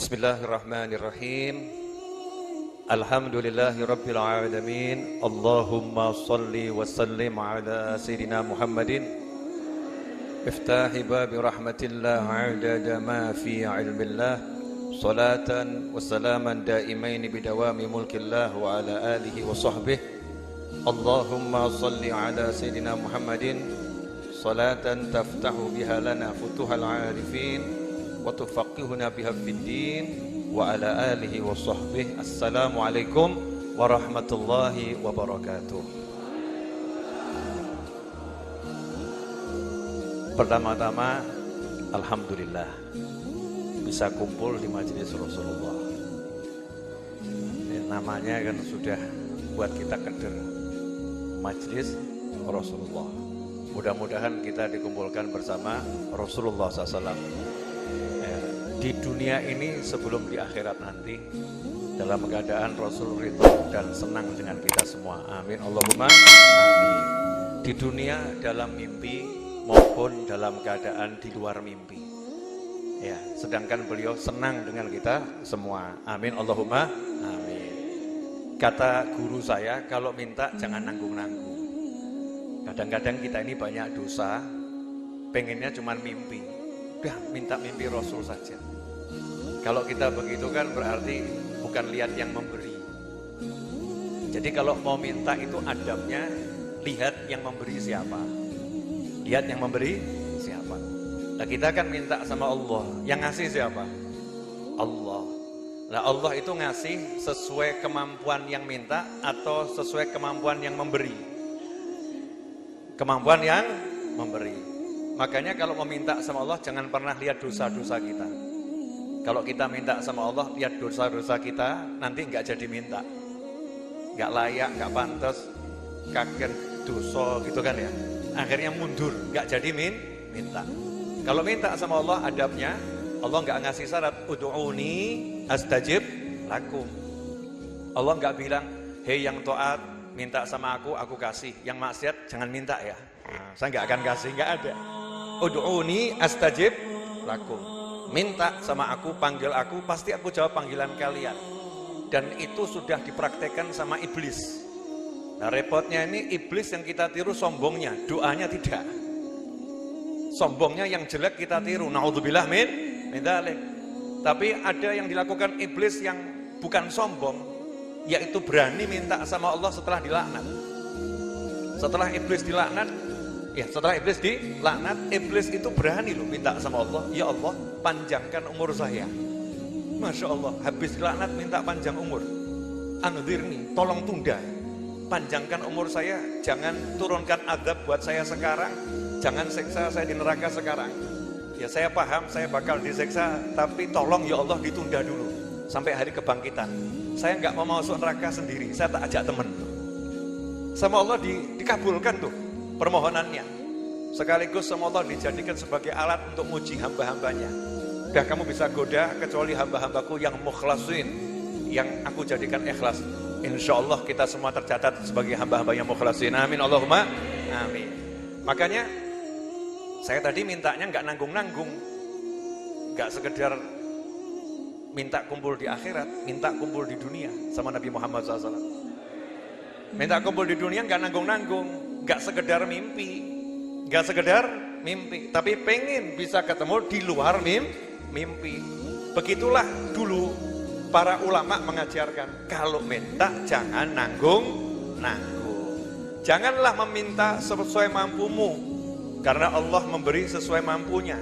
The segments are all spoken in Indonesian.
Bismillahirrahmanirrahim. Alhamdulillahi rabbil alamin. Allahumma salli wa sallim ala sayyidina Muhammadin iftahi babi rahmatillah adada ma fi ilmillah salatan wa salaman daimain bidawami mulkillah wa ala alihi wa sahbihi. Allahumma salli ala sayyidina Muhammadin salatan taftahu biha lana futuhal arifin wa tufaqihuna biha fiddin wa ala alihi wa sahbihi. Assalamualaikum warahmatullahi wabarakatuh. Pertama-tama alhamdulillah bisa kumpul di majelis Rasulullah. Namanya kan sudah buat kita keder, majelis Rasulullah. Mudah-mudahan kita dikumpulkan bersama Rasulullah SAW di dunia ini sebelum di akhirat nanti, dalam keadaan Rasul ridho dan senang dengan kita semua. Amin Allahumma amin. Di dunia dalam mimpi maupun dalam keadaan di luar mimpi. Ya, sedangkan beliau senang dengan kita semua. Amin Allahumma amin. Kata guru saya, kalau minta jangan nanggung-nanggung. Kadang-kadang kita ini banyak dosa, pengennya cuma mimpi. Udah minta mimpi Rasul saja. Kalau kita begitu kan berarti bukan lihat yang memberi. Jadi kalau mau minta itu adabnya lihat yang memberi siapa. Lihat yang memberi siapa. Nah kita kan minta sama Allah, yang ngasih siapa? Allah. Nah Allah itu ngasih sesuai kemampuan yang minta atau sesuai kemampuan yang memberi? Kemampuan yang memberi. Makanya kalau meminta sama Allah jangan pernah lihat dosa-dosa kita. Kalau kita minta sama Allah lihat dosa-dosa kita, nanti enggak jadi minta. Enggak layak, enggak pantas, kaget dosa gitu kan ya. Akhirnya mundur, enggak jadi minta. Kalau minta sama Allah adabnya, Allah enggak ngasih syarat ud'uni astajib lakum. Allah enggak bilang, "Hei yang taat, minta sama aku kasih. Yang maksiat jangan minta ya." Nah, saya enggak akan kasih, enggak ada. Ud'uni astajib lakum. Minta sama aku, panggil aku, pasti aku jawab panggilan kalian. Dan itu sudah dipraktekkan sama iblis. Nah repotnya ini iblis yang kita tiru sombongnya, doanya tidak. Sombongnya yang jelek kita tiru, naudzubillah min dzalik. Tapi ada yang dilakukan iblis yang bukan sombong, yaitu berani minta sama Allah setelah dilaknat. Setelah iblis dilaknat, setelah iblis dilaknat, iblis itu berani loh minta sama Allah, ya Allah panjangkan umur saya. Masya Allah, habis dilaknat minta panjang umur. Andzirni, tolong tunda, panjangkan umur saya, jangan turunkan azab buat saya sekarang, jangan siksa saya di neraka sekarang. Ya saya paham, saya bakal disiksa, tapi tolong ya Allah ditunda dulu sampai hari kebangkitan. Saya nggak mau masuk neraka sendiri, saya tak ajak teman. Sama Allah dikabulkan tuh permohonannya, sekaligus sama Allah dijadikan sebagai alat untuk muji hamba-hambanya. Udah kamu bisa goda kecuali hamba-hambaku yang mukhlasin, yang aku jadikan ikhlas. Insya Allah kita semua tercatat sebagai hamba-hamba yang mukhlasin. Amin Allahumma amin. Makanya saya tadi mintanya nggak nanggung-nanggung, nggak sekedar minta kumpul di akhirat, minta kumpul di dunia sama Nabi Muhammad SAW. Minta kumpul di dunia nggak nanggung-nanggung, nggak sekedar mimpi, tapi pengen bisa ketemu di luar mimpi. Begitulah dulu para ulama mengajarkan, kalau minta jangan nanggung. Janganlah meminta sesuai mampumu, karena Allah memberi sesuai mampunya.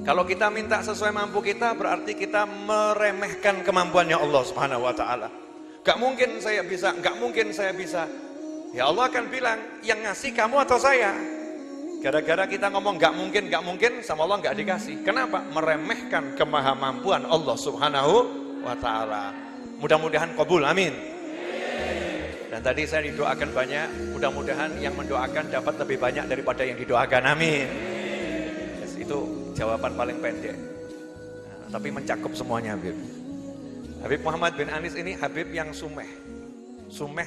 Kalau kita minta sesuai mampu kita, berarti kita meremehkan kemampuannya Allah Subhanahu wa taala. Gak mungkin saya bisa. Ya Allah akan bilang, yang ngasih kamu atau saya? Gara-gara kita ngomong gak mungkin, sama Allah gak dikasih. Kenapa? Meremehkan kemahamampuan Allah Subhanahu wa ta'ala. Mudah-mudahan qabul, amin. Dan tadi saya didoakan banyak, mudah-mudahan yang mendoakan dapat lebih banyak daripada yang didoakan, amin. Itu jawaban paling pendek. Nah, tapi mencakup semuanya, Habib. Habib Muhammad bin Anis ini Habib yang sumeh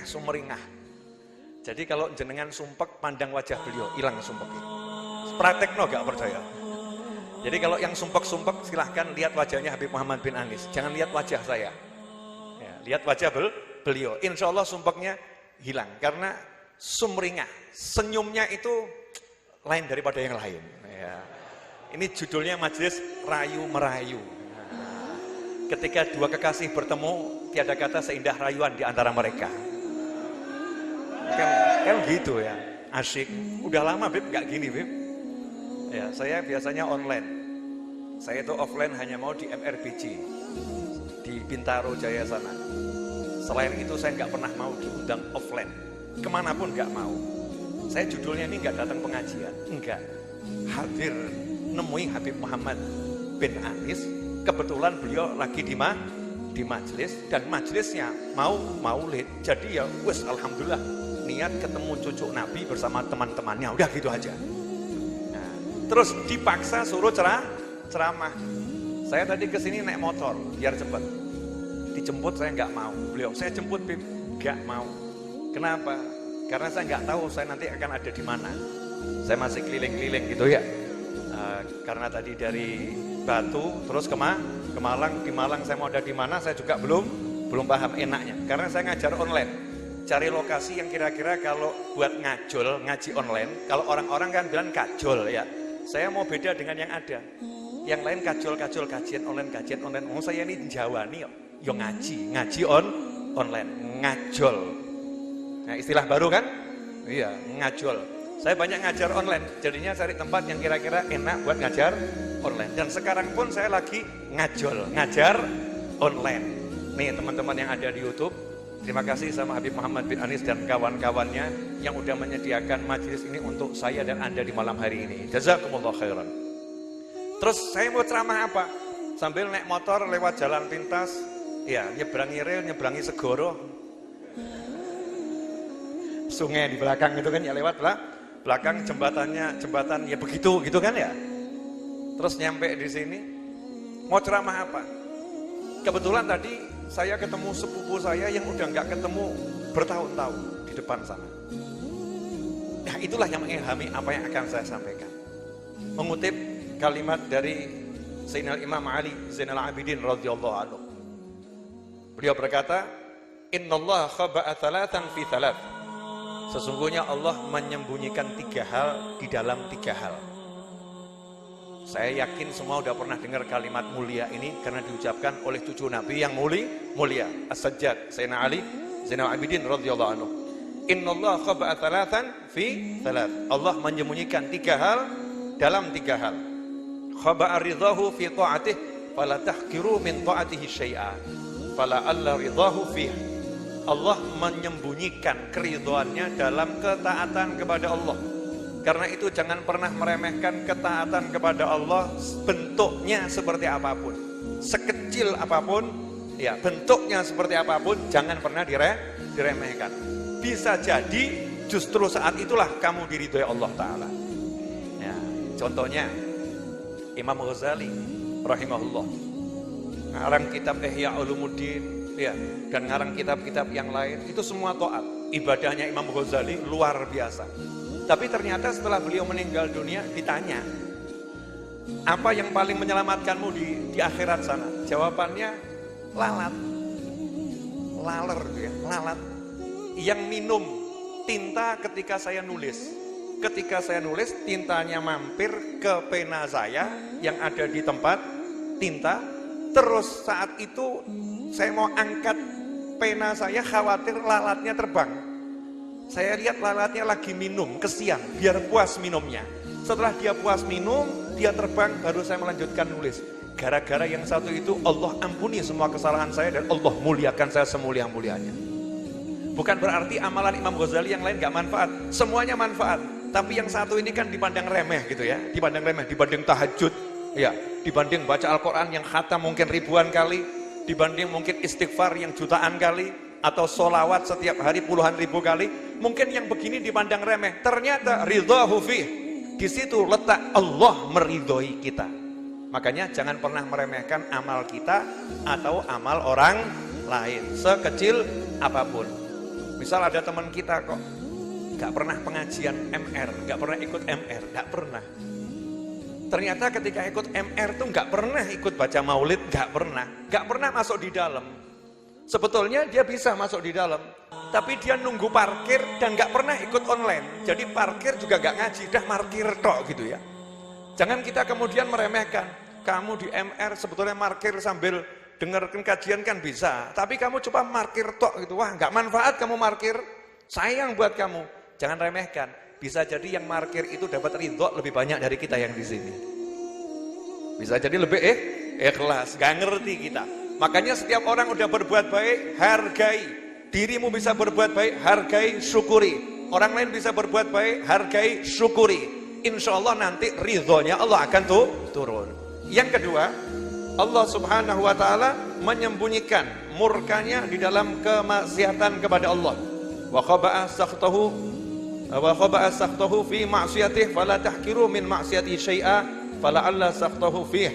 sumeringah. Jadi kalau jenengan sumpek pandang wajah beliau, hilang sumpeknya. Praktekno gak percaya. Jadi kalau yang sumpek-sumpek silahkan lihat wajahnya Habib Muhammad bin Anis. Jangan lihat wajah saya. Ya, lihat wajah beliau. Insya Allah sumpeknya hilang. Karena sumringah, senyumnya itu lain daripada yang lain. Ya. Ini judulnya majelis rayu merayu. Ketika dua kekasih bertemu, tiada kata seindah rayuan di antara mereka. Kan gitu ya, asyik. Udah lama Bib, nggak gini Bib. Ya, saya biasanya online. Saya itu offline hanya mau di MRBG, di Bintaro Jaya sana. Selain itu saya nggak pernah mau diundang offline, kemanapun nggak mau. Saya judulnya ini nggak datang pengajian, enggak. Hadir nemui Habib Muhammad bin Anis. Kebetulan beliau lagi di majelis dan majelisnya mau maulid. Jadi ya wes alhamdulillah niat ketemu cucu Nabi bersama teman-temannya. Udah gitu aja. Nah, terus dipaksa suruh ceramah. Saya tadi kesini naik motor biar cepat. Dijemput saya nggak mau. Beliau saya jemput Bib, nggak mau. Kenapa? Karena saya nggak tahu saya nanti akan ada di mana. Saya masih keliling-keliling gitu ya. Karena tadi dari Batu terus ke Malang, di Malang saya mau ada di mana saya juga belum paham enaknya. Karena saya ngajar online, cari lokasi yang kira-kira kalau buat ngaji online. Kalau orang-orang kan bilang kajol ya. Saya mau beda dengan yang ada. Yang lain kajol kajian online. Oh saya ini Jawa nih, yo ngaji online, ngajol. Nah istilah baru kan? Iya, ngajol. Saya banyak ngajar online, jadinya cari tempat yang kira-kira enak buat ngajar online. Dan sekarang pun saya lagi ngajar online. Nih teman-teman yang ada di YouTube, terima kasih sama Habib Muhammad bin Anis dan kawan-kawannya yang udah menyediakan majelis ini untuk saya dan Anda di malam hari ini. Jazakumullah khairan. Terus saya mau ceramah apa? Sambil naik motor lewat jalan pintas, ya nyebrangi rel, nyebrangi segoro. Sungai di belakang itu kan ya lewat belakang jembatan ya begitu gitu kan ya. Terus nyampe di sini mau ceramah apa? Kebetulan tadi saya ketemu sepupu saya yang udah nggak ketemu bertahun-tahun di depan sana. Nah itulah yang mengilhami apa yang akan saya sampaikan. Mengutip kalimat dari Sayyidina Imam Ali Zainal Abidin radhiyallahu anhu. Beliau berkata, "Innallaha khaba'a thalathan fi thalath." Sesungguhnya Allah menyembunyikan 3 hal di dalam 3 hal. Saya yakin semua udah pernah dengar kalimat mulia ini karena diucapkan oleh cucu Nabi yang mulia, As-Sajjad, Sayyidina Ali Zainal Abidin radhiyallahu anhu. Innallaha khaba'a thalathan fi thalath. Allah menyembunyikan 3 hal dalam 3 hal. Khaba'a ridahu fi ta'atih fala tahqiru min ta'atihi syai'a. Fala alla ridahu fihi. Allah menyembunyikan keridhoannya dalam ketaatan kepada Allah. Karena itu jangan pernah meremehkan ketaatan kepada Allah bentuknya seperti apapun. Sekecil apapun, ya bentuknya seperti apapun, jangan pernah diremehkan. Bisa jadi justru saat itulah kamu diridhoi Allah Ta'ala. Ya, contohnya Imam Ghazali rahimahullah ngarang kitab Ihya Ulumuddin ya, dan ngarang kitab-kitab yang lain, itu semua taat. Ibadahnya Imam Ghazali luar biasa. Tapi ternyata setelah beliau meninggal dunia ditanya, apa yang paling menyelamatkanmu di akhirat sana? Jawabannya lalat. Laler ya, lalat. Yang minum tinta ketika saya nulis. Ketika saya nulis, tintanya mampir ke pena saya yang ada di tempat tinta. Terus saat itu saya mau angkat pena saya, khawatir lalatnya terbang. Saya lihat lalatnya lagi minum, kesian, biar puas minumnya. Setelah dia puas minum, dia terbang, baru saya melanjutkan nulis. Gara-gara yang satu itu, Allah ampuni semua kesalahan saya dan Allah muliakan saya semulia-mulianya. Bukan berarti amalan Imam Ghazali yang lain gak manfaat, semuanya manfaat. Tapi yang satu ini kan dipandang remeh gitu ya, dipandang remeh, dibanding tahajud, ya, dibanding baca Al-Quran yang khatam mungkin ribuan kali, dibanding mungkin istighfar yang jutaan kali, atau solawat setiap hari puluhan ribu kali, mungkin yang begini dipandang remeh. Ternyata ridhahu fih, di situ letak Allah meridhoi kita. Makanya jangan pernah meremehkan amal kita atau amal orang lain, sekecil apapun. Misal ada teman kita kok gak pernah pengajian MR, gak pernah ikut MR, gak pernah. Ternyata ketika ikut MR tuh nggak pernah ikut baca maulid, nggak pernah masuk di dalam. Sebetulnya dia bisa masuk di dalam, tapi dia nunggu parkir dan nggak pernah ikut online. Jadi parkir juga nggak ngaji, dah parkir tok gitu ya. Jangan kita kemudian meremehkan. Kamu di MR sebetulnya parkir sambil dengarkan kajian kan bisa, tapi kamu coba parkir tok gitu. Wah, nggak manfaat kamu parkir, sayang buat kamu. Jangan remehkan. Bisa jadi yang parkir itu dapat ridho lebih banyak dari kita yang di sini. Bisa jadi lebih ikhlas, gak ngerti kita. Makanya setiap orang udah berbuat baik, hargai. Dirimu bisa berbuat baik, hargai, syukuri. Orang lain bisa berbuat baik, hargai, syukuri. Insya Allah nanti ridhonya Allah akan turun. Yang kedua, Allah subhanahu wa ta'ala menyembunyikan murkanya di dalam kemaksiatan kepada Allah. Wa khaba'a sakhtahu fi ma'siyatih fala tahkiru min ma'siyati syai'a fala'alla sakhtahu fih.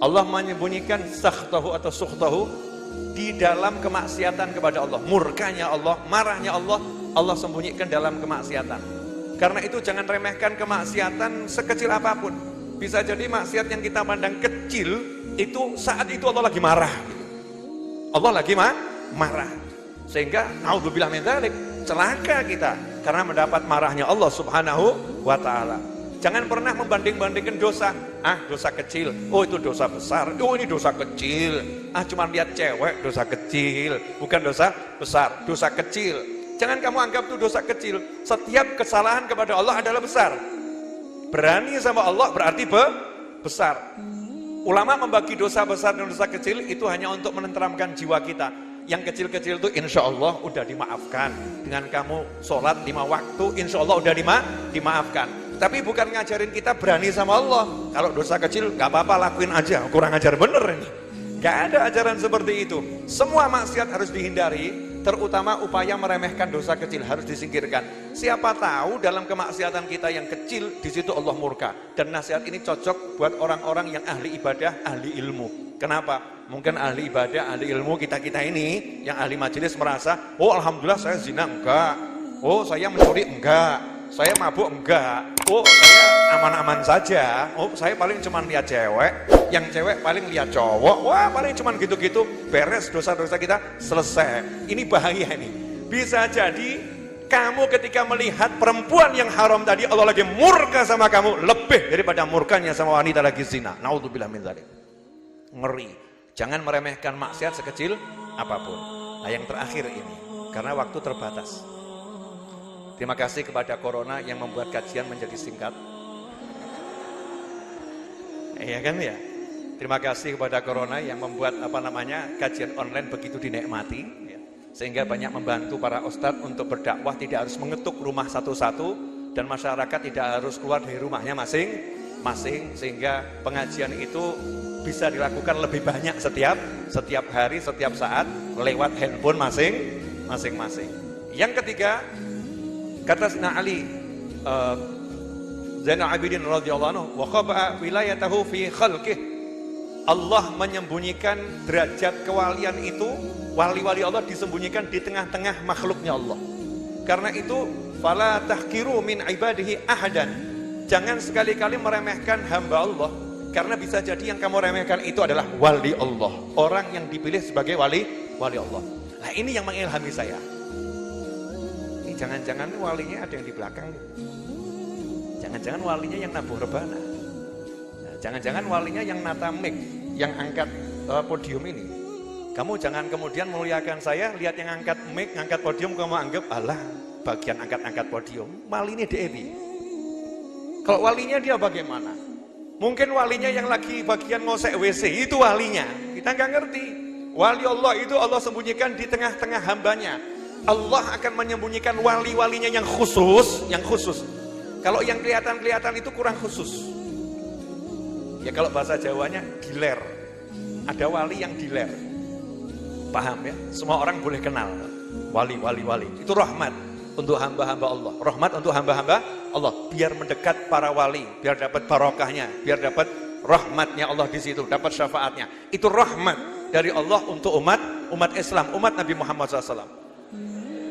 Allah menyembunyikan sakhtahu atau sukhtahu di dalam kemaksiatan kepada Allah. Murkanya Allah, marahnya Allah, Allah sembunyikan dalam kemaksiatan. Karena itu jangan remehkan kemaksiatan sekecil apapun. Bisa jadi maksiat yang kita pandang kecil, itu saat itu Allah lagi marah. Allah lagi marah. Sehingga naudzubillah min dzalik, celaka kita karena mendapat marahnya Allah subhanahu wa ta'ala. Jangan pernah membanding-bandingkan dosa. Dosa kecil, itu dosa besar. Ini dosa kecil. Cuma lihat cewek, dosa kecil. Bukan dosa besar, dosa kecil. Jangan kamu anggap itu dosa kecil. Setiap kesalahan kepada Allah adalah besar. Berani sama Allah berarti besar. Ulama membagi dosa besar dan dosa kecil itu hanya untuk menenteramkan jiwa kita. Yang kecil-kecil itu insya Allah udah dimaafkan. Dengan kamu sholat 5 waktu, insya Allah udah dimaafkan. Tapi bukan ngajarin kita berani sama Allah. Kalau dosa kecil gak apa-apa, lakuin aja. Kurang ajar bener ini. Gak ada ajaran seperti itu. Semua maksiat harus dihindari. Terutama upaya meremehkan dosa kecil harus disingkirkan. Siapa tahu dalam kemaksiatan kita yang kecil, di situ Allah murka. Dan nasihat ini cocok buat orang-orang yang ahli ibadah, ahli ilmu. Kenapa? Mungkin ahli ibadah, ahli ilmu kita-kita ini, yang ahli majelis merasa, alhamdulillah saya zina enggak. Saya mencuri enggak. Saya mabuk enggak. Saya aman-aman saja. Saya paling cuma lihat cewek. Yang cewek paling lihat cowok. Paling cuma gitu-gitu. Beres dosa-dosa kita, selesai. Ini bahaya ini. Bisa jadi kamu ketika melihat perempuan yang haram tadi, Allah lagi murka sama kamu lebih daripada murkanya sama wanita lagi zina. Naudzubillah min dzalik. Ngeri. Jangan meremehkan maksiat sekecil apapun. Nah, yang terakhir ini, karena waktu terbatas. Terima kasih kepada Corona yang membuat kajian menjadi singkat. Iya kan ya? Terima kasih kepada Corona yang membuat kajian online begitu dinikmati, ya. Sehingga banyak membantu para ustadz untuk berdakwah, tidak harus mengetuk rumah satu-satu dan masyarakat tidak harus keluar dari rumahnya masing-masing, sehingga pengajian itu bisa dilakukan lebih banyak setiap hari, setiap saat lewat handphone masing-masing. Yang ketiga, kata Sayyidina Ali Zainal Abidin radhiyallahu anhu, wa khaba'a wilayatahu fi khalqih. Allah menyembunyikan derajat kewalian itu, wali-wali Allah disembunyikan di tengah-tengah makhluknya Allah. Karena itu, fala tahkiru min ibadihi ahadan. Jangan sekali-kali meremehkan hamba Allah, karena bisa jadi yang kamu remehkan itu adalah wali Allah, orang yang dipilih sebagai wali Allah. Nah, ini yang mengilhami saya. Ini jangan-jangan walinya ada yang di belakang. Jangan-jangan walinya yang nabuh rebana. Jangan-jangan walinya yang nata mic, yang angkat podium ini. Kamu jangan kemudian memuliakan saya, lihat yang angkat mic, angkat podium, kamu anggap, alah, bagian angkat-angkat podium. Walinya Dewi. Kalau walinya dia bagaimana? Mungkin walinya yang lagi bagian ngosek WC, itu walinya. Kita nggak ngerti. Wali Allah itu Allah sembunyikan di tengah-tengah hambanya. Allah akan menyembunyikan wali-walinya yang khusus. Kalau yang kelihatan-kelihatan itu kurang khusus. Ya kalau bahasa Jawanya diler. Ada wali yang diler. Paham ya? Semua orang boleh kenal. Wali. Itu rahmat untuk hamba-hamba Allah. Rahmat untuk hamba-hamba Allah. Biar mendekat para wali. Biar dapat barokahnya. Biar dapat rahmatnya Allah di situ. Dapat syafaatnya. Itu rahmat dari Allah untuk umat Islam. Umat Nabi Muhammad SAW.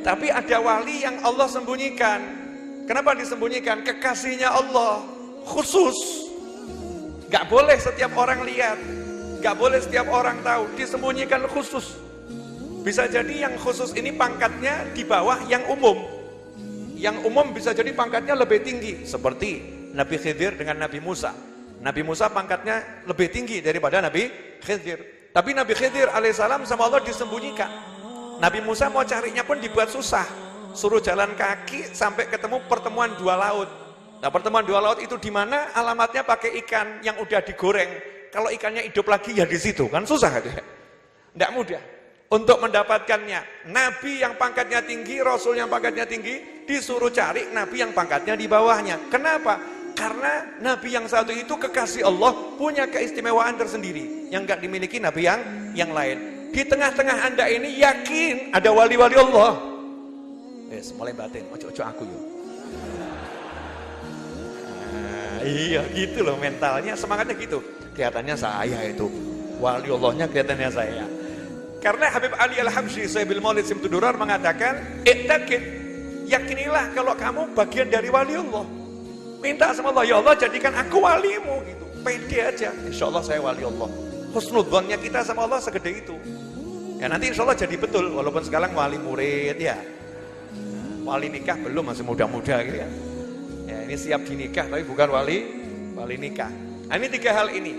Tapi ada wali yang Allah sembunyikan. Kenapa disembunyikan? Kekasihnya Allah. Khusus. Nggak boleh setiap orang lihat, nggak boleh setiap orang tahu, disembunyikan khusus. Bisa jadi yang khusus ini pangkatnya di bawah yang umum. Yang umum bisa jadi pangkatnya lebih tinggi, seperti Nabi Khidir dengan Nabi Musa. Nabi Musa pangkatnya lebih tinggi daripada Nabi Khidir. Tapi Nabi Khidir alaihissalam sama Allah disembunyikan. Nabi Musa mau carinya pun dibuat susah. Suruh jalan kaki sampai ketemu pertemuan dua laut. Nah, pertemuan dua laut itu di mana? Alamatnya pakai ikan yang udah digoreng. Kalau ikannya hidup lagi ya di situ, kan susah kan ya? Tidak mudah. Untuk mendapatkannya, Nabi yang pangkatnya tinggi, Rasul yang pangkatnya tinggi, disuruh cari Nabi yang pangkatnya di bawahnya. Kenapa? Karena Nabi yang satu itu kekasih Allah, punya keistimewaan tersendiri yang gak dimiliki Nabi yang lain. Di tengah-tengah Anda ini yakin ada wali-wali Allah. Mulai batin, ojo-ojo aku yuk. Iya gitu loh mentalnya, semangatnya gitu. Kelihatannya saya itu, wali Allahnya kelihatannya saya. Karena Habib Ali Al-Habsyi Sahibil Maulid Simtudurar mengatakan, "Ittaqid, yakinilah kalau kamu bagian dari wali Allah. Minta sama Allah, ya Allah jadikan aku walimu gitu. Pede aja, insya Allah saya wali Allah." Husnudzonnya kita sama Allah segede itu. Ya nanti insya Allah jadi betul, walaupun sekarang wali murid ya. Wali nikah belum, masih muda-muda gitu ya. Ya ini siap dinikah tapi bukan wali nikah. Nah, ini tiga hal ini.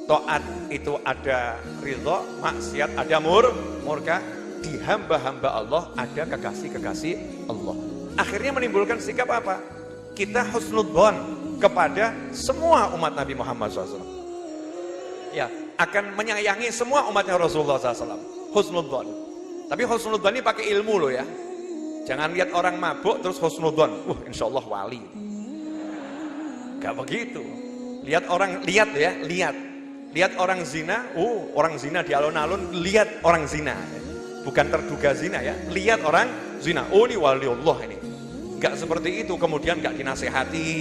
Taat itu ada ridho, maksiat ada murka, di hamba-hamba Allah ada kekasih-kekasih Allah. Akhirnya menimbulkan sikap apa? Kita husnudzon kepada semua umat Nabi Muhammad SAW. Ya, akan menyayangi semua umatnya Rasulullah SAW. Husnudzon. Tapi husnudzon ini pakai ilmu loh ya. Jangan lihat orang mabuk terus husnudzon. Insya Allah wali. Gak begitu. Lihat orang, lihat orang zina, orang zina di alun-alun, lihat orang zina. Bukan terduga zina ya, lihat orang zina. Ini wali Allah ini. Enggak seperti itu, kemudian enggak dinasehati,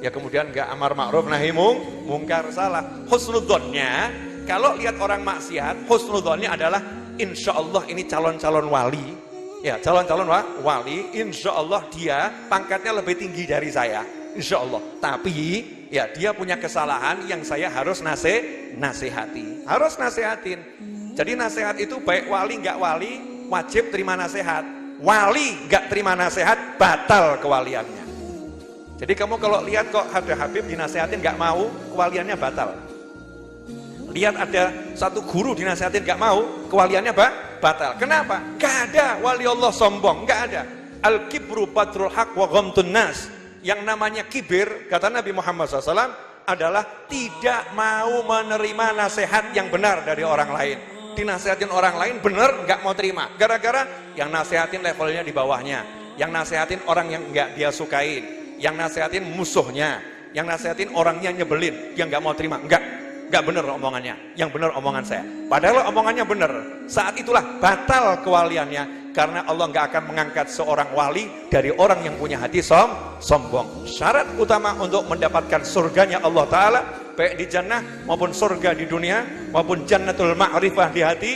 ya kemudian enggak amar ma'ruf nahi mungkar, salah. Husnudzonnya, kalau lihat orang maksiat, husnudzonnya adalah insya Allah ini calon-calon wali. Ya, calon-calon wali, insya Allah dia pangkatnya lebih tinggi dari saya. Insya Allah. Tapi ya dia punya kesalahan yang saya harus nasihati. Harus nasihatin. Jadi nasihat itu baik wali nggak wali wajib terima nasihat. Wali nggak terima nasihat batal kewaliannya. Jadi kamu kalau lihat kok ada Habib dinasihatin nggak mau, kewaliannya batal. Lihat ada satu guru dinasihatin nggak mau, kewaliannya batal. Kenapa? Gak ada wali Allah sombong, nggak ada. Al-kibru batrul haq wa ghamtun nas. Yang namanya kibir, kata Nabi Muhammad SAW, adalah tidak mau menerima nasihat yang benar dari orang lain. Dinasihatin orang lain benar, nggak mau terima. Gara-gara yang nasihatin levelnya di bawahnya, yang nasihatin orang yang nggak dia sukain, yang nasihatin musuhnya, yang nasihatin orangnya nyebelin, yang nggak mau terima. Nggak benar omongannya, yang benar omongan saya. Padahal omongannya benar. Saat itulah batal kewaliannya. Karena Allah nggak akan mengangkat seorang wali dari orang yang punya hati sombong. Syarat utama untuk mendapatkan surganya Allah Ta'ala, baik di jannah maupun surga di dunia, maupun jannatul ma'rifah di hati,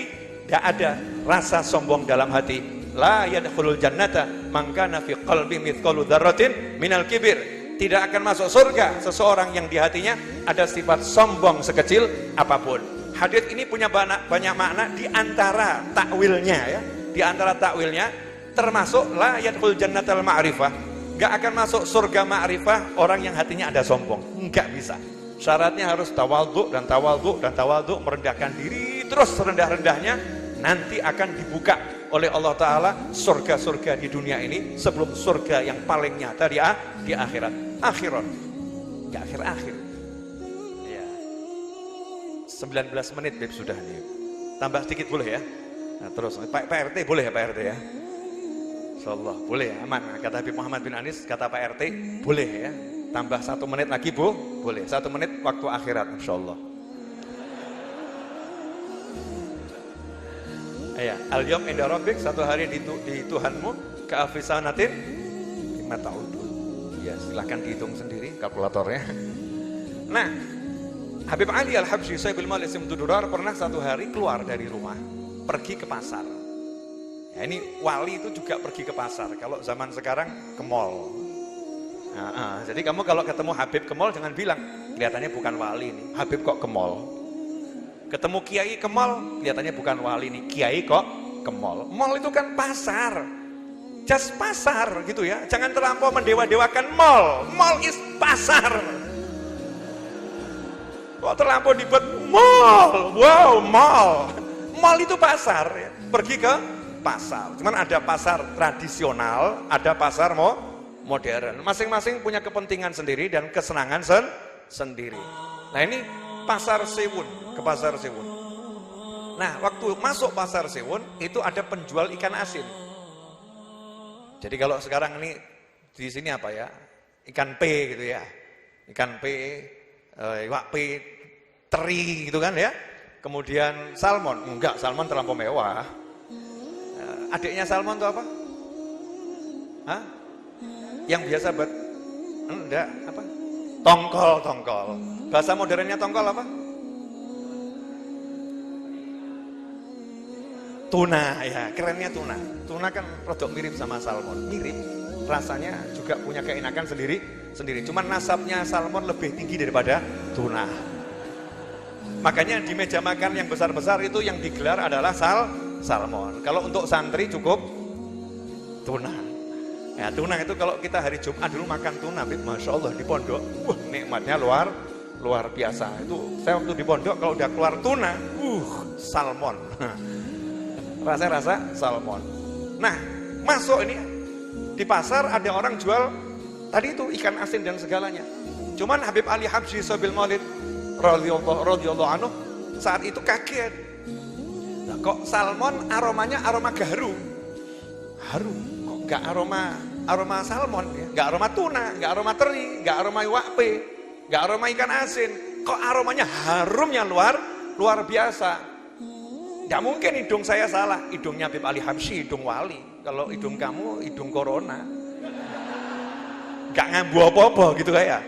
tidak ada rasa sombong dalam hati. La yadkhulul jannata man kana fi qalbi mithqalu dzarratin minal kibir. Tidak akan masuk surga seseorang yang di hatinya ada sifat sombong sekecil apapun. Hadits ini punya banyak makna, di antara takwilnya ya. Di antara takwilnya termasuk la yadkhul jannatal ma'rifah, enggak akan masuk surga ma'rifah orang yang hatinya ada sombong, enggak bisa. Syaratnya harus tawadhu dan tawadhu dan tawadhu, merendahkan diri terus serendah-rendahnya, nanti akan dibuka oleh Allah Ta'ala surga-surga di dunia ini sebelum surga yang paling nyata di akhirat. Enggak akhir-akhir ya. 19 menit Beb sudah nih, tambah sedikit boleh ya. Nah, terus Pak RT boleh ya Pak RT ya? Insyaallah boleh ya, aman. Kata Habib Muhammad bin Anis, kata Pak RT boleh ya. Tambah 1 menit lagi Bu, boleh. 1 menit waktu akhirat insyaallah. Ya, al-yawm inda rabbik, satu hari di Tuhanmu, ka'afisanatin 5 tahun. Ya, silahkan dihitung sendiri kalkulatornya. Nah, Habib Ali Al-Habsyi Sahibil Maulid Simtudurar pernah satu hari keluar dari rumah, pergi ke pasar. Ya, ini wali itu juga pergi ke pasar. Kalau zaman sekarang ke mall. Jadi kamu kalau ketemu Habib ke mall jangan bilang, kelihatannya bukan wali nih. Habib kok ke mall. Ketemu kiai ke mall, kelihatannya bukan wali nih. Kiai kok ke mall. Mall itu kan pasar. Just pasar gitu ya. Jangan terlampau mendewa-dewakan mall. Mall is pasar. Kok terlampau dibuat mall? Wow, mall. Mall itu pasar ya. Pergi ke pasar. Cuman ada pasar tradisional, ada pasar modern. Masing-masing punya kepentingan sendiri dan kesenangan sendiri. Nah ini pasar Sewun, ke pasar Sewun. Nah waktu masuk pasar Sewun itu ada penjual ikan asin. Jadi kalau sekarang ini di sini apa ya? Ikan P gitu ya. Ikan P, iwak P, teri gitu kan ya. Kemudian salmon, enggak, salmon terlampau mewah. Adiknya salmon itu apa? Hah? Yang biasa buat enggak apa? Tongkol. Bahasa modernnya tongkol apa? Tuna ya, kerennya tuna. Tuna kan rodok mirip sama salmon, mirip. Rasanya juga punya keenakan sendiri. Cuman nasabnya salmon lebih tinggi daripada tuna. Makanya di meja makan yang besar-besar itu yang digelar adalah salmon. Kalau untuk santri cukup tuna. Ya, tuna itu kalau kita hari Jumat dulu makan tuna, Masya Allah di pondok, nikmatnya luar biasa. Itu saya waktu di pondok kalau udah keluar tuna, salmon. Rasa salmon. Nah, masuk ini di pasar ada orang jual tadi itu ikan asin dan segalanya. Cuman Habib Ali Habsyi Sobil Maulid radhiyallahu anhu saat itu kaget. Nah, kok salmon aromanya aroma gaharu? Harum. Kok enggak aroma salmon ya? Enggak aroma tuna, enggak aroma teri, enggak aroma iwak P, enggak aroma ikan asin. Kok aromanya harumnya luar biasa. Enggak mungkin hidung saya salah. Hidungnya Habib Ali Habsyi hidung wali. Kalau hidung kamu hidung corona. Enggak ngambu apa-apa gitu kayak.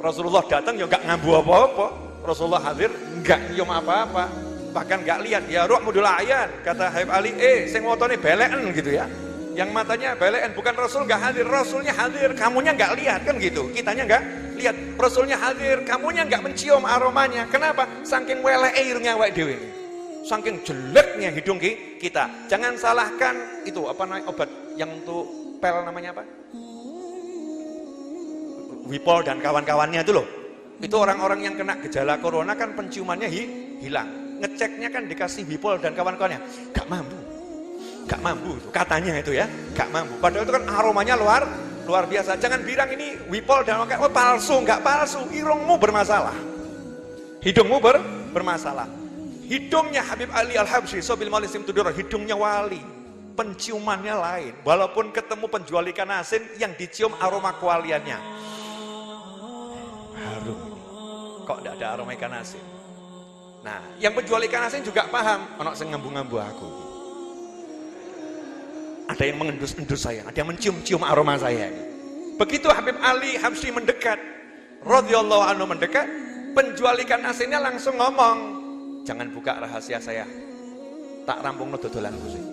Rasulullah datang ya enggak ngambu apa-apa. Rasulullah hadir enggak nyium apa-apa. Bahkan enggak lihat. Ya ruh mudul ayan, kata Habib Ali, sing motone beleken gitu ya. Yang matanya beleken, bukan Rasul enggak hadir, Rasulnya hadir, kamunya enggak lihat kan gitu. Kitanya enggak lihat, Rasulnya hadir, kamunya enggak mencium aromanya. Kenapa? Saking weleke irunge awake dhewe. Saking jeleknya hidung kita. Jangan salahkan itu apa namanya obat yang untuk pel namanya apa? Wipol dan kawan-kawannya itu loh. Itu orang-orang yang kena gejala corona kan penciumannya hilang. Ngeceknya kan dikasih Wipol dan kawan-kawannya. Gak mampu itu katanya itu ya. Gak mampu. Padahal itu kan aromanya luar biasa. Jangan bilang ini Wipol dan kawan-kawan palsu, gak palsu. Irungmu bermasalah. Hidungmu bermasalah. Hidungnya Habib Ali Al-Habsyi Sobil Maulid Simtudur, hidungnya wali. Penciumannya lain. Walaupun ketemu penjual ikan asin yang dicium aroma kewaliannya. Harum. Kok tidak ada aroma ikan asin? Nah, yang penjual ikan asin juga paham. Ono sing ngambu-ngambu aku. Ada yang mengendus-endus saya, ada yang mencium-cium aroma saya. Begitu Habib Ali Habsyi mendekat, radhiyallahu anhu mendekat, penjual ikan asinnya langsung ngomong, jangan buka rahasia saya. Tak rampung no dodolanku sih.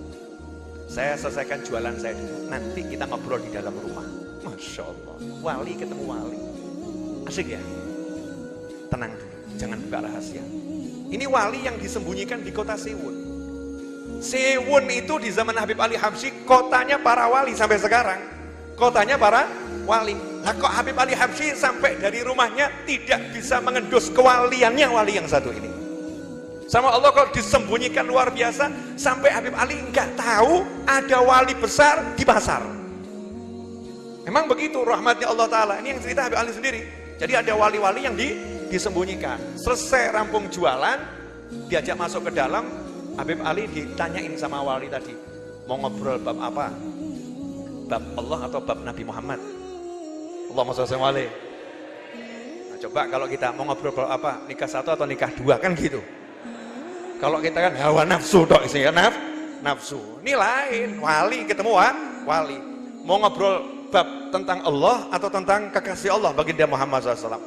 Saya selesaikan jualan saya dulu. Nanti kita ngobrol di dalam rumah. Masya Allah. Wali ketemu wali. Asik ya? Tenang dulu. Jangan buka rahasia. Ini wali yang disembunyikan di kota Sewun. Sewun itu di zaman Habib Ali Habsyi kotanya para wali sampai sekarang. Kotanya para wali. Nah kok Habib Ali Habsyi sampai dari rumahnya tidak bisa mengendus kewaliannya wali yang satu ini. Sama Allah kalau disembunyikan luar biasa sampai Habib Ali nggak tahu ada wali besar di pasar. Memang begitu rahmatnya Allah Ta'ala. Ini yang cerita Habib Ali sendiri. Jadi ada wali-wali yang disembunyikan. Selesai rampung jualan, diajak masuk ke dalam, Habib Ali ditanyain sama wali tadi, mau ngobrol bab apa? Bab Allah atau bab Nabi Muhammad? Allahumma sholli alaihi. Nah, coba kalau kita mau ngobrol bab apa? Nikah satu atau nikah dua kan gitu. Kalau kita kan hawa nafsu dok isinya nafsu. Ini lain, wali ketemu wali. Mau ngobrol bab tentang Allah atau tentang kekasih Allah baginda Muhammad SAW?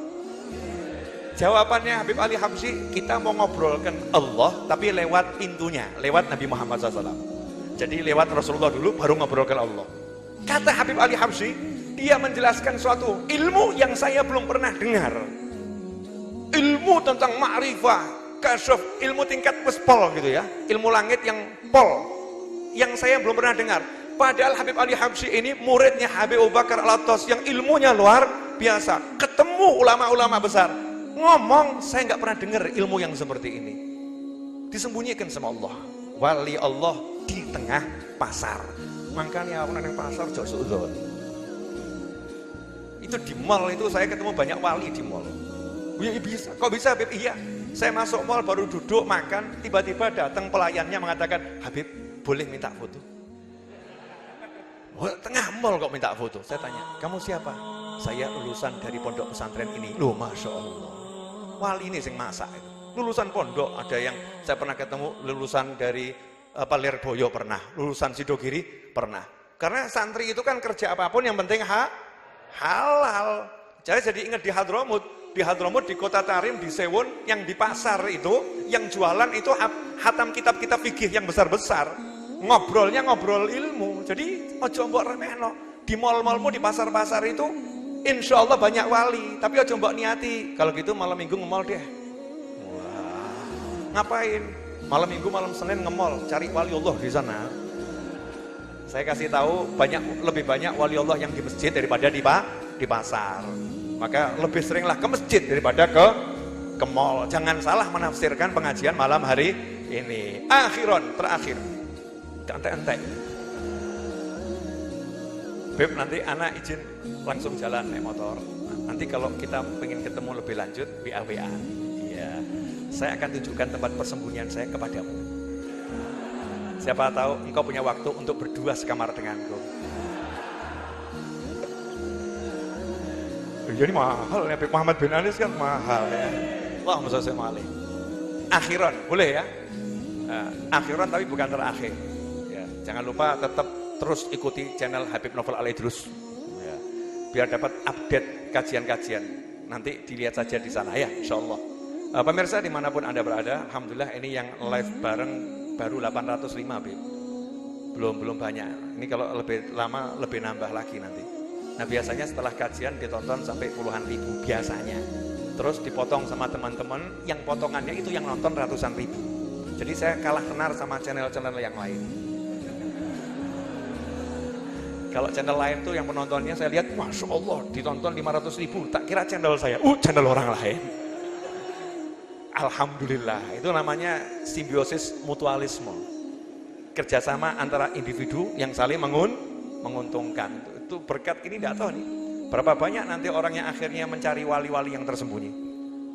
Jawabannya Habib Ali Habsyi, kita mau ngobrolkan Allah tapi lewat pintunya, lewat Nabi Muhammad SAW. Jadi lewat Rasulullah dulu baru ngobrolkan Allah. Kata Habib Ali Habsyi, dia menjelaskan suatu ilmu yang saya belum pernah dengar. ilmu tentang ma'rifah, kasyaf, ilmu tingkat pol gitu ya, ilmu langit yang pol, yang saya belum pernah dengar. Padahal Habib Ali Habsyi ini muridnya Habib Abu Bakar Al-Attas yang ilmunya luar biasa. Ketemu ulama-ulama besar, ngomong, saya nggak pernah dengar ilmu yang seperti ini. Disembunyikan sama Allah. Wali Allah di tengah pasar. Makanya aku nang pasar jauh suudon. Itu di mall itu saya ketemu banyak wali di mall. Ya bisa, kok bisa Habib? Iya. Saya masuk mall baru duduk makan, tiba-tiba datang pelayannya mengatakan, Habib boleh minta foto? Oh, tengah mall kok minta foto? Saya tanya, kamu siapa? Saya lulusan dari pondok pesantren ini. Loh, Masya Allah. Wali ini sing masak itu. Lulusan pondok, ada yang saya pernah ketemu lulusan dari Lirboyo pernah, lulusan Sidogiri pernah. Karena santri itu kan kerja apapun yang penting halal. Jadi ingat di Hadramut, di Kota Tarim, di Sewon, yang di pasar itu, yang jualan itu hatam kitab-kitab fikih yang besar-besar. Ngobrolnya ngobrol ilmu. Jadi ojo mbok remehno. Di mall-mallmu, di pasar-pasar itu insya Allah banyak wali, tapi ojo mbok niati. Kalau gitu malam minggu nge-mall deh. Wah, ngapain? Malam minggu, malam Senin nge-mall, cari wali Allah di sana. Saya kasih tahu lebih banyak wali Allah yang di masjid daripada di pasar. Maka lebih seringlah ke masjid daripada ke mall. Jangan salah menafsirkan pengajian malam hari ini. Terakhir. Entek-entek. Beb, nanti anak izin langsung jalan naik motor. Nanti kalau kita pengen ketemu lebih lanjut, WA. Iya. Saya akan tunjukkan tempat persembunyian saya kepadamu. Siapa tahu engkau punya waktu untuk berdua sekamar denganku. Jadi mahal ya, Habib Muhammad bin Anis kan mahal ya. Wah, masa saya mahal. Akhiran, boleh ya? Akhiran tapi bukan terakhir. Ya, jangan lupa tetap terus ikuti channel Habib Novel Al-Idrus. Ya, biar dapat update kajian-kajian. Nanti dilihat saja di sana ya, insya Allah. Pemirsa dimanapun Anda berada, alhamdulillah ini yang live bareng baru 805 Habib. Belum banyak. Ini kalau lebih lama lebih nambah lagi nanti. Nah biasanya setelah kajian ditonton sampai puluhan ribu biasanya. Terus dipotong sama teman-teman, yang potongannya itu yang nonton ratusan ribu. Jadi saya kalah tenar sama channel-channel yang lain. Kalau channel lain tuh yang penontonnya saya lihat, Masya Allah ditonton 500 ribu. Tak kira channel saya, channel orang lain. Alhamdulillah, itu namanya simbiosis mutualisme. Kerjasama antara individu yang saling menguntungkan. Itu berkat ini tidak tahu nih. Berapa banyak nanti orang yang akhirnya mencari wali-wali yang tersembunyi.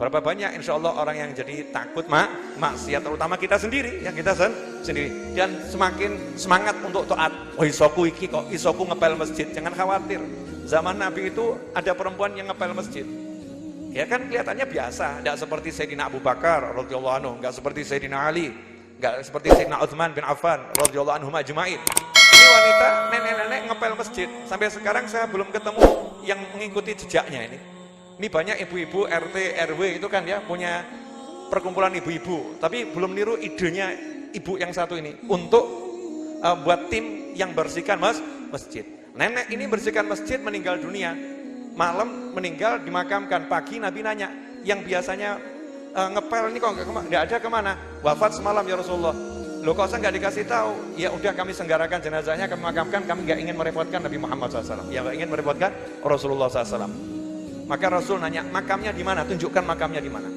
Berapa banyak insya Allah orang yang jadi takut maksiat, terutama kita sendiri, yang kita sendiri. Dan semakin semangat untuk taat. Isoku iki kok, isoku ngepel masjid. Jangan khawatir. Zaman Nabi itu ada perempuan yang ngepel masjid. Ya kan kelihatannya biasa, tidak seperti Sayyidina Abu Bakar radhiyallahu anhu, enggak seperti Sayyidina Ali, enggak seperti Sayyidina Utsman bin Affan radhiyallahu anhum ajma'in. Ini wanita nenek-nenek ngepel masjid. Sampai sekarang saya belum ketemu yang mengikuti jejaknya ini. Ini banyak ibu-ibu RT RW itu kan ya punya perkumpulan ibu-ibu, tapi belum niru idenya ibu yang satu ini untuk buat tim yang bersihkan masjid. Nenek ini bersihkan masjid, meninggal dunia. Malam meninggal, dimakamkan. Pagi Nabi nanya, yang biasanya ngepel ini kok nggak ada kemana? Wafat semalam ya Rasulullah. Loh kok saya nggak dikasih tahu? Ya udah kami senggarakan jenazahnya, kami makamkan. Kami nggak ingin merepotkan Nabi Muhammad SAW. Ya nggak ingin merepotkan Rasulullah SAW. Maka Rasul nanya, makamnya di mana? Tunjukkan makamnya di mana.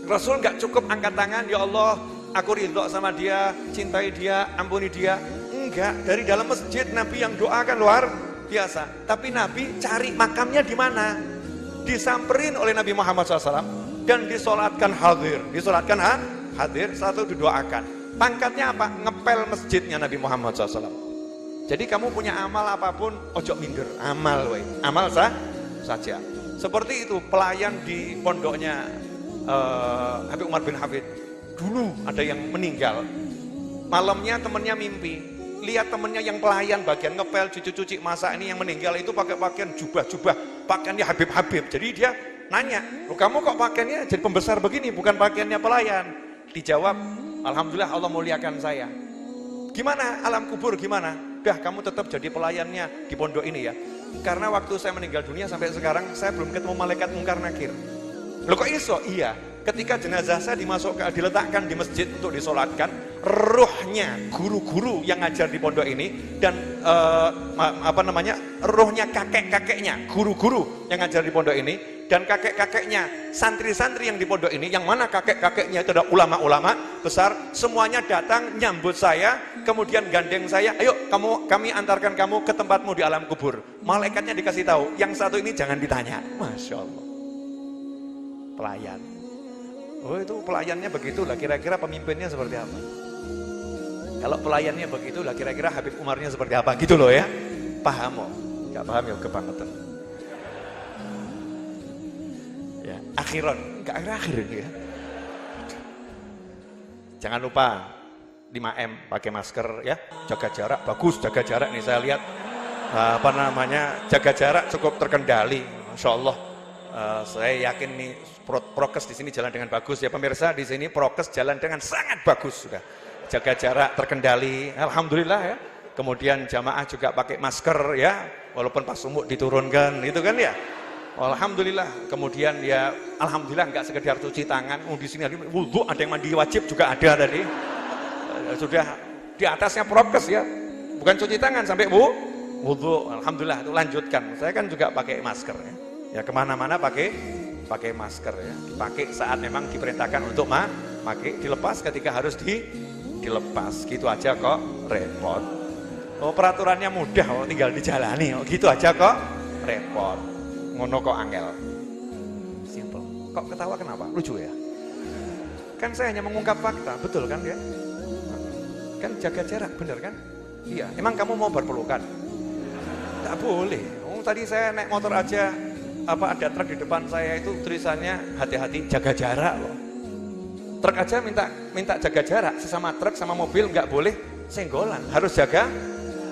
Rasul nggak cukup angkat tangan, ya Allah, aku ridho sama dia, cintai dia, ampuni dia. Enggak, dari dalam masjid Nabi yang doakan luar biasa. Tapi Nabi cari makamnya di mana? Disamperin oleh Nabi Muhammad SAW dan disolatkan hadir. Disolatkan hadir, satu didoakan. Pangkatnya apa? Ngepel masjidnya Nabi Muhammad SAW. Jadi kamu punya amal apapun, ojo minder. Amal saja. Seperti itu pelayan di pondoknya Habib Umar bin Hafid. Dulu ada yang meninggal. Malamnya temennya mimpi. Lihat temennya yang pelayan bagian ngepel, cuci-cuci, masak ini yang meninggal itu pakai pakaian jubah-jubah, pakaiannya Habib-Habib. Jadi dia nanya, kamu kok pakaiannya jadi pembesar begini, bukan pakaiannya pelayan? Dijawab, alhamdulillah Allah muliakan saya. Gimana alam kubur gimana? Dah kamu tetap jadi pelayannya di pondok ini ya. Karena waktu saya meninggal dunia sampai sekarang saya belum ketemu malaikat mungkar nakir. Loh kok iso? Iya, ketika jenazah saya diletakkan di masjid untuk disolatkan, ruhnya guru-guru yang ngajar di pondok ini dan ruhnya kakek-kakeknya guru-guru yang ngajar di pondok ini dan kakek-kakeknya santri-santri yang di pondok ini, yang mana kakek-kakeknya itu adalah ulama-ulama besar, semuanya datang nyambut saya, kemudian gandeng saya, ayo kami antarkan kamu ke tempatmu di alam kubur. Malaikatnya dikasih tahu, yang satu ini jangan ditanya. Masya Allah, pelayan. Oh itu pelayannya begitulah, kira-kira pemimpinnya seperti apa? Kalau pelayannya begitulah, kira-kira Habib Umarnya seperti apa? Gitu loh ya. Paham oh? Gak paham ya kebangetan. Ya, akhiron, gak akhir ya. Jangan lupa 5M, pakai masker ya, jaga jarak, bagus jaga jarak nih saya lihat. Jaga jarak cukup terkendali, Masya Allah. Saya yakin nih prokes di sini jalan dengan bagus ya pemirsa, di sini prokes jalan dengan sangat bagus sudah. Jaga jarak terkendali, alhamdulillah ya. Kemudian jamaah juga pakai masker ya, walaupun pas sumuk diturunkan, itu kan ya. Alhamdulillah. Kemudian ya alhamdulillah nggak sekedar cuci tangan. Di sini ada wudu, ada yang mandi wajib juga ada tadi. Sudah di atasnya prokes ya, bukan cuci tangan sampai wudu. Alhamdulillah itu lanjutkan. Saya kan juga pakai masker ya. Ya kemana-mana pakai masker ya. Dipakai saat memang diperintahkan untuk pakai, dilepas ketika harus dilepas. Gitu aja kok repot. Oh peraturannya mudah, tinggal dijalani. Gitu aja kok repot. Ngono kok angel. Simple. Kok ketawa kenapa? Lucu ya? Kan saya hanya mengungkap fakta, betul kan ya? Kan jaga jarak, bener kan? Iya. Emang kamu mau berpelukan? Tak boleh. Tadi saya naik motor aja, ada truk di depan saya itu tulisannya hati-hati jaga jarak loh. Truk aja minta jaga jarak, sesama truk sama mobil nggak boleh senggolan, harus jaga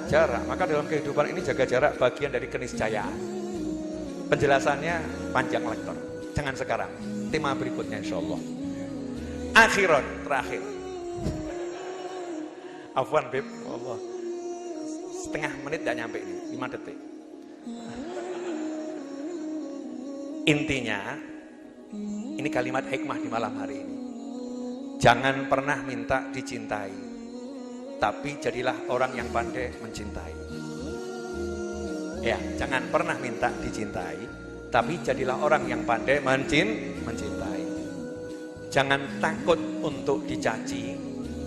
jarak. Maka dalam kehidupan ini jaga jarak bagian dari keniscayaan. Penjelasannya panjang lektor. Jangan sekarang. Tema berikutnya insya Allah. Akhirat terakhir. Afwan Beb, Allah. Setengah menit gak nyampe ini, 5 detik. Intinya, ini kalimat hikmah di malam hari ini. Jangan pernah minta dicintai, tapi jadilah orang yang pandai mencintai. Ya, jangan pernah minta dicintai, tapi jadilah orang yang pandai mencintai. Jangan takut untuk dicaci,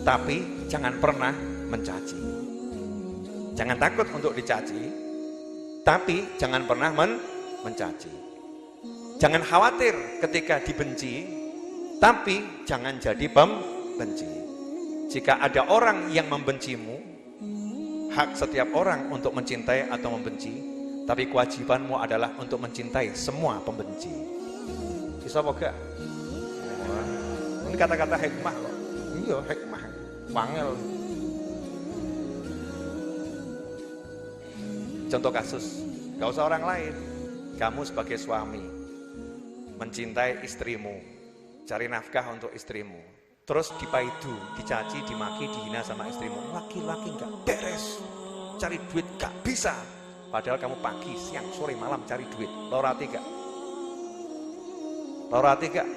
tapi jangan pernah mencaci. Jangan takut untuk dicaci, tapi jangan pernah mencaci. Jangan khawatir ketika dibenci, tapi jangan jadi pembenci. Jika ada orang yang membencimu, hak setiap orang untuk mencintai atau membenci, tapi kewajibanmu adalah untuk mencintai semua pembenci. Bisa apa? Ini kata-kata hikmah loh. Iya, hikmah. Wangel. Contoh kasus, gak usah orang lain. Kamu sebagai suami mencintai istrimu, cari nafkah untuk istrimu. Terus dipaidu, dicaci, dimaki, dihina sama istrimu. Laki-laki gak beres, cari duit gak bisa. Padahal kamu pagi, siang, sore, malam cari duit. Lorati gak? Lorati gak?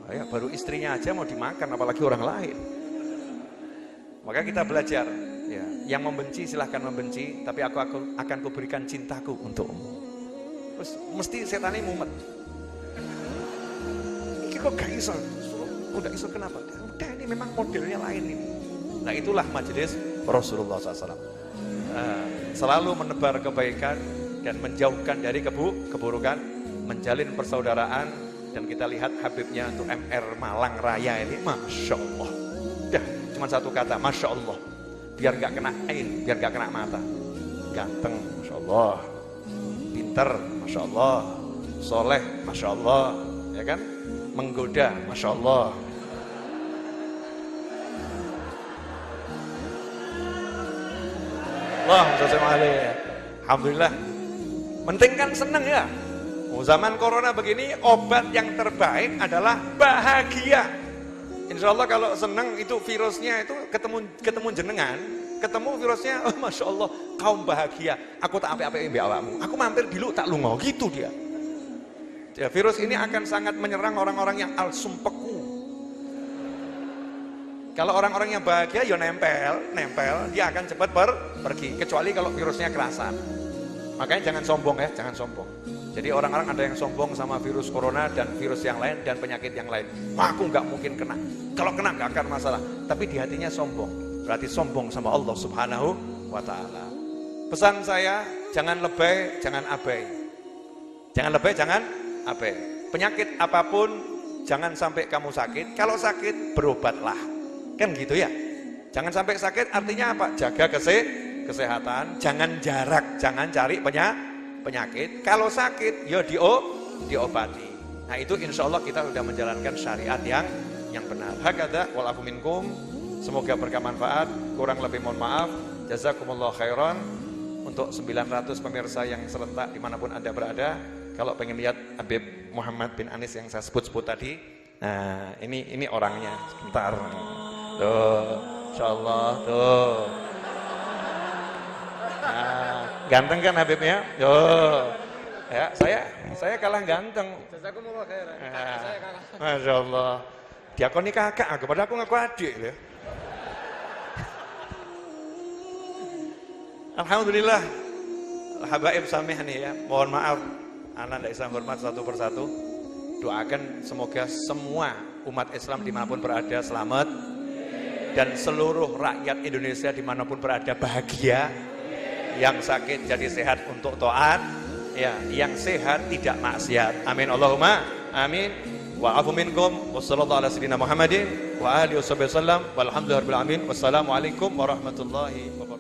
Oh ya, baru istrinya aja mau dimakan, apalagi orang lain. Maka kita belajar. Ya, yang membenci silahkan membenci, tapi aku akan kuberikan cintaku untukmu. Terus mesti setannya mumet. Ini kok gak iso? Udah iso kenapa? Udah ini memang modelnya lain ini. Nah itulah majelis Rasulullah SAW. Selalu menebar kebaikan dan menjauhkan dari keburukan, menjalin persaudaraan, dan kita lihat Habibnya untuk MR Malang Raya ini, Masya Allah. Dah, cuma satu kata, Masya Allah. Biar gak kena ain, biar gak kena mata. Ganteng, Masya Allah. Pinter, Masya Allah. Soleh, Masya Allah. Ya kan? Menggoda, Masya Allah. Alhamdulillah. Penting kan seneng ya. Zaman corona begini, obat yang terbaik adalah bahagia. Insya Allah kalau seneng itu virusnya itu ketemu jenengan, ketemu virusnya, oh Masya Allah, kaum bahagia. Aku tak apa-apa mbak awakmu. Aku mampir dulu tak lungo, gitu dia. Ya, virus ini akan sangat menyerang orang-orang yang al-sumpeku. Kalau orang-orang yang bahagia ya nempel, dia akan cepat pergi. Kecuali kalau virusnya kerasan. Makanya jangan sombong ya, jangan sombong. Jadi orang-orang ada yang sombong sama virus corona dan virus yang lain dan penyakit yang lain. Aku nggak mungkin kena. Kalau kena nggak akan masalah. Tapi di hatinya sombong. Berarti sombong sama Allah Subhanahu wa Ta'ala. Pesan saya, jangan lebay, jangan abai. Jangan lebay, jangan abai. Penyakit apapun jangan sampai kamu sakit. Kalau sakit berobatlah. Kan gitu ya. Jangan sampai sakit artinya apa? Jaga kesehatan, jangan jarak, jangan cari penyakit. Kalau sakit ya diobati. Nah itu insya Allah kita sudah menjalankan syariat yang benar. Hakadha wal afu minkum. Semoga berkah manfaat. Kurang lebih mohon maaf. Jazakumullah khairan. Untuk 900 pemirsa yang serentak dimanapun Anda berada, kalau pengen lihat Habib Muhammad bin Anis yang saya sebut tadi, nah ini orangnya. Sebentar. Tuh, insyaallah tuh. Nah, ganteng kan Habibnya? Tuh. Ya, saya kalah ganteng. Jazakumullah khairan. Nah, Saya kalah. Masya Allah. Dia kok nikah kakak, aku padahal aku ngaku adik ya. Alhamdulillah, habaib samih nih ya. Mohon maaf, anak tidak bisa hormat satu persatu. Doakan semoga semua umat Islam dimanapun berada selamat dan seluruh rakyat Indonesia dimanapun berada bahagia. Yang sakit jadi sehat untuk taat, ya, yang sehat tidak maksiat. Amin Allahumma amin. Wa afu minkum wassallallahu ala sayyidina Muhammadin wa alihi wasallam walhamdulillahirabbil alamin. Wassalamualaikum warahmatullahi wabarakatuh.